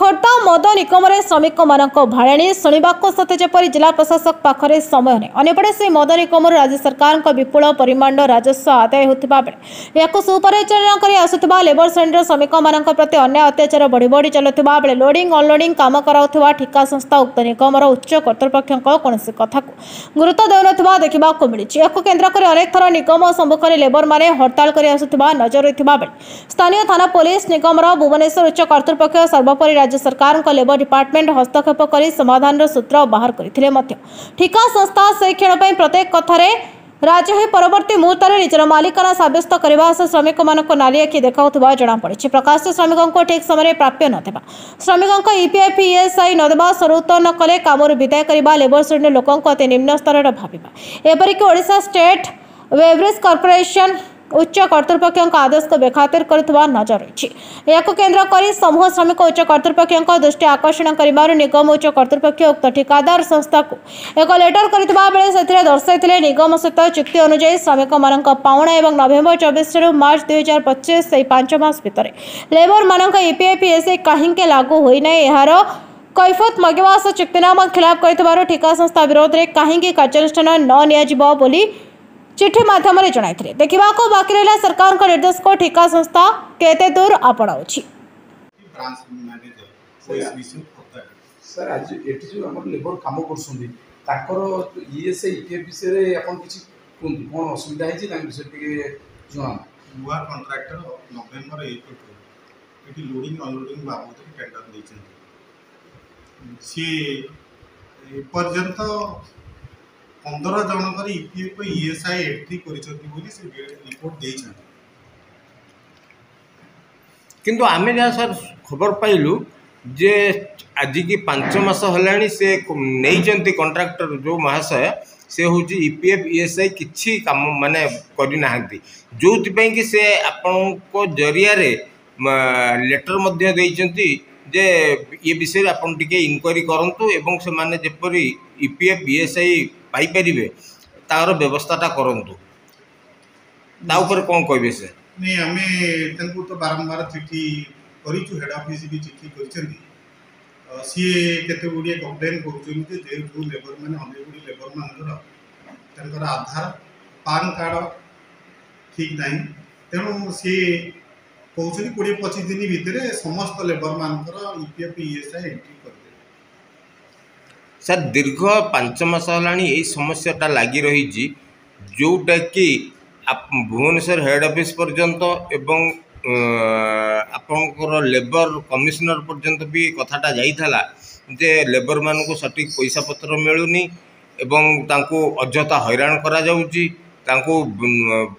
खोर्धा मद निगम श्रमिक मान भाड़ाणी शुणा सते जपरी जिला प्रशासक पाखे समय नहीं अंपटे से मद निगम राज्य सरकार विपुल परिमाण राजस्व आदाय होता बेले या सुपरिचालना कर आसुवा लेबर श्रेणी श्रमिक मान प्रति अन्य अत्याचार बढ़ी बढ़ी चलुवा बेले लोडिंग अनलोडिंग काम कराउथुवा ठिका संस्था उक्त निगम उच्च कर्तृपक्ष कौन कथा गुरुत्व देउनथिबा देखा मिली केन्द्र कर अनेक थर निगम सम्मुख में लेबर माने हड़ताल कर आसुवा नजर रही बेले स्थानीय थाना पुलिस निगम भुवनेश्वर उच्च कर्तृपक्ष सर्वोपरि राज्य सरकार लेबर डिपार्टमेंट हस्तक्षेप कर समाधान सूत्र बाहर करथिले मध्य ठिका संस्था से क्षण प्रत्येक कथार राज्य ही परवर्ती मुहूर्त में निजर मालिकाना सब्यस्त करने सह श्रमिक मानक नाली आखि देखा जमापड़ी प्रकाश श्रमिकों को ठीक समय प्राप्य नथिबा श्रमिकों ईपीएफ ईएसआई नदेवा स्वरूप न कले काम विदाय करने लेबर श्रेणी लोकों अति निम्न स्तर भाविबा एपरिक ओडिशा स्टेट बेवरेज कॉर्पोरेशन उच्च कर्तृपक्ष आदेश को बेखातिर करुवा नजर रही केन्द्र कर समूह श्रमिक उच्च कर्तृपक्ष दृष्टि आकर्षण कर निगम उच्च कर्तृपक्ष उक्त ठिकादार संस्था को एक लेटर करथिबा बेले से दर्शाई निगम सहित चुक्ति अनुଯାयी श्रमिक मान पाउणा और नवेम्बर 24 मार्च 2025 से 5 मास भितर लेबर मान ईपीएफ ईएसआई कहीं लागू होना यार कैफत मगवा सह चुक्तिनामा खिलाफ कर ठिका संस्था विरोध में कहीं कार्यानुष्ठान न नियाजिबो बोली चिठी माध्यम जणाई देखा बाकी रहा सरकार का निर्देश को ठिका संस्था केते दूर आपणाउछि। सर आज एटी जो हम लेबर काम करछुंदी ताकर ईएसआई ईपीएफ विषय रे अपन किछि कोन असुविधा है तां विषय के जणा नुआ कॉन्ट्रैक्टर नवेम्बर 1 को एटी लोडिंग अनलोडिंग बाबत टेंडर दैछन सी पर्यंत 15 जनकर ईपीएफ ईएसआई एंट्री रिपोर्ट देछन किंतु आमे जहाँ सर खबर पाइलु जे आज की 5 मास हलाणी से नहीं कॉन्ट्रैक्टर जो महाशय से हूँ ईपीएफ ईएसआई किछि काम माने करना जो कि से आपण जरिया रे लेटर मध्य देइचंती जे ये विषय आपन टिके इनक्वारी करंतु एवं से माने जेपरी ईपीएफ ईएसआई पाई परिबे तार व्यवस्थाटा करंतु ता ऊपर कोन कहबे से नहीं हमें तनको तो बारंबार चिट्ठी करिछु हेड ऑफिस भी चिट्ठी करछंती सी केते गुडिया कंप्लेन करछंती जे जो लेबर माने अनेक गुडी लेबर मानकर तनकर आधार पान कार्ड ठीक नहीं तेणु सी कहउछनी 20-25 दिन भितर समस्त लेबर मानकर ईपीएफ ईएसआई एंट्री कर सर दीर्घ 5 मास हलाणी यही समस्याटा लगी रही जोटा कि भुवनेश्वर हेड ऑफिस पर्यंत एवं आपणकर लेबर कमिश्नर पर्यंत भी कथाटा जाइथला जे लेबर मानक सठिक पैसा पत्र मिलूनी एवं तांको अଯଥା हैरान करा जाउची तांको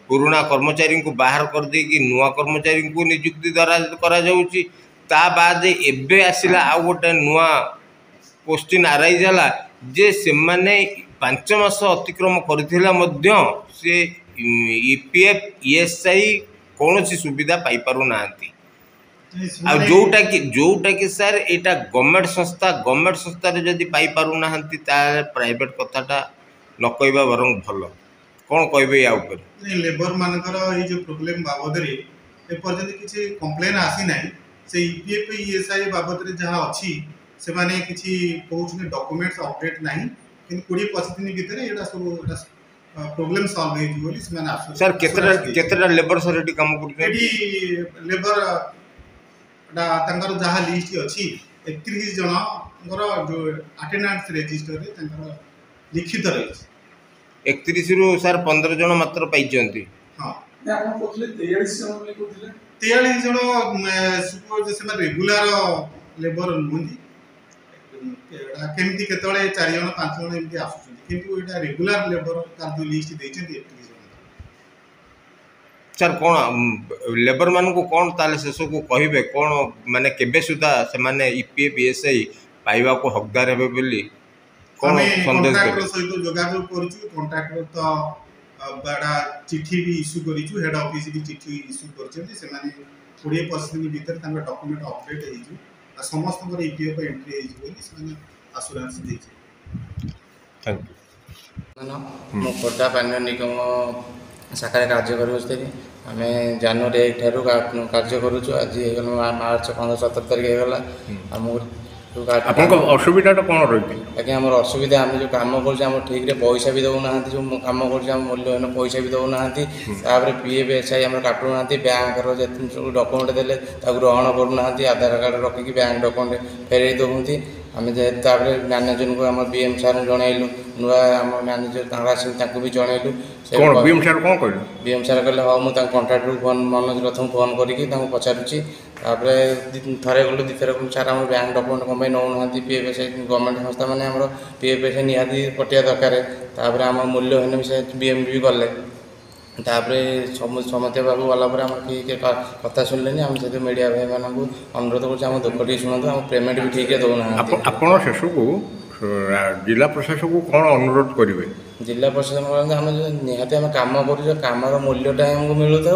पुराना कर्मचारी को बाहर कर दे कि नुआ कर्मचारी को नियुक्ति द्वारा करा जाउची ता बाद एबे आसिला आ गोटे नुआ पोस्टिंग आराइज है जे से माने 5 मास अतिक्रम करथिला मध्य से ईपीएफ ईएसआई कौन सी सुविधा पाई पारु नांती आ जोटा कि सर एटा गवर्नमेंट संस्था रे जदी पाई पारु नांती ता प्राइवेट कथाटा न कहबा बरं भलो कौन कहबे या ऊपर नहीं लेबर मानकर ये जो प्रॉब्लम बाबद रे ए पर्यंत किछि कंप्लेन आसी नाही से ईपीएफ ईएसआई बाबद रे जहां अछि से माने किछि कहउछने डॉक्यूमेंट्स अपडेट नाही कि 20-25 दिन भीतर एटा सब प्रॉब्लम सॉल्व हे बोली से माने आसु सर केतरा लेबर सर एटी काम करते एटी लेबर डा तंगर जहां लिस्ट अछि 31 जनकर जो अटेंडेंस रजिस्टर रे तंगर लिखित रही 31 रु सर 15 जन मात्र पाइचंती हां आपण कोथले 43 जन ले कोथले 43 जन सुपर जे से रेगुलर लेबर नुंदी केमती केतळे 4 जन 5 जन एमती आसुछन किंतु एटा रेगुलर लेबर का जो लिस्ट देछन 31 जन सर कौन लेबर मान को कौन ताले शेष को कहिबे कौन माने केबे सुदा से माने ईपीएफ ईएसआई पाइबा को हकदार हेबे बोली कौन संदेश कॉन्ट्रैक्टर सहित जोगाजोग करछु कॉन्ट्रैक्टर तो बड़ा चिट्ठी भी इश्यू करिछु हेड ऑफिस भी चिट्ठी इश्यू करछन से माने 20-25 दिन भीतर तांका डॉक्यूमेंट अपडेट हेजु समस्त ईपीएफ एंट्री होगी आश्योरेंस थैंक यू मो खोर्धा पानी निगम शाखा कार्य करी आम जनवरी 1 ठारू कार्य करुचु आज मार्च 15-17 तारीख होगा आपन असुविधा कौन रही आज्ञा आम असुविधा आम जो कम कर ठीक पैसा भी दौना जो कम कर मूल्यवान पैसा भी दौना PF SI आम काटुना बैंक डॉक्यूमेंट देले ग्रहण करूना आधार कार्ड रखिक बैंक डॉक्यूमेंट फेरई दौंती आम मैनेजर को आम BM सार जनइलु नुआ आम मैनेजर भी जनइलु BM सार कौन कहले BM सार कहले हाँ मुझे कंट्राक्टर फोन मनोज रथ फोन करके पचारुची थे गलु दुथर सार आम बैंक डॉक्यूमेंट कम नौना PF SI गवर्नमेंट संस्था मैंने PF SI निहाती पटिया दरकार आम मूल्यहीन भी से BM भी गले समत बाबू गला ठीक कथा शुणिले आम से मीडिया भाई मानक अनुरोध कर दुख टी शुणु आम पेमेंट भी ठीक दौना आप शेष को जिला प्रशासन को कौन अनुरोध करेंगे जिला प्रशासन आम निहाती आम कम कर मूल्यटा आमको मिलू था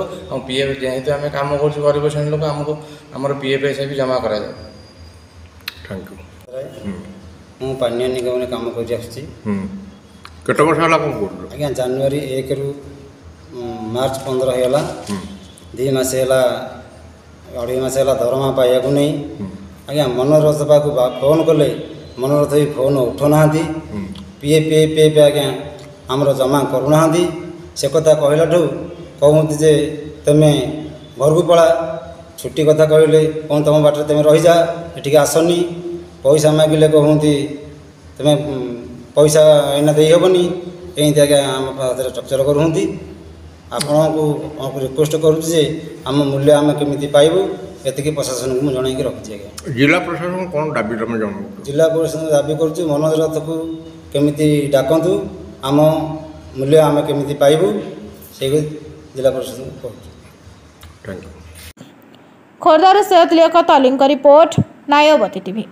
PF जेहेतु आम कम कर गरीब श्रेणी लोक आमको आम PF SI भी जमा करा थैंक यू मु पानी निगम काम कर केत वर्ष है आज्ञा जनवरी 1 रु मार्च 15 होगा 2 मास है 2.5 मास है दरमा पाइबा नहीं आज्ञा मनोरथ पाक फोन कले मनोरथ भी फोन उठुना PF आज्ञा आमर जमा करूना से कथा कहला कहते जे तुम घर को पड़ा छुट्टी कथा कहले कौन तुम बाटर तुम रही जा ये आसनी पैसा मागिले कहते तुम पैसा एना दे हेबनी एमती आज्ञा आम पाखे टर्चर करती आपण को रिक्वेस्ट करुचे आम मूल्य आम केमी पाइबू एति प्रशासन को मुझे जनईक रखी आज्ञा जिला प्रशासन कौन दाबी तुम जन जिला प्रशासन दाबी करुँ मनोज रथ को केमी डाकतु आम मूल्य आम केमी पाइबू से जिला प्रशासन को थैंक यू खोर्धार सैयद लियाकत अलीଙ୍କ रिपोर्ट नायबती टीवी।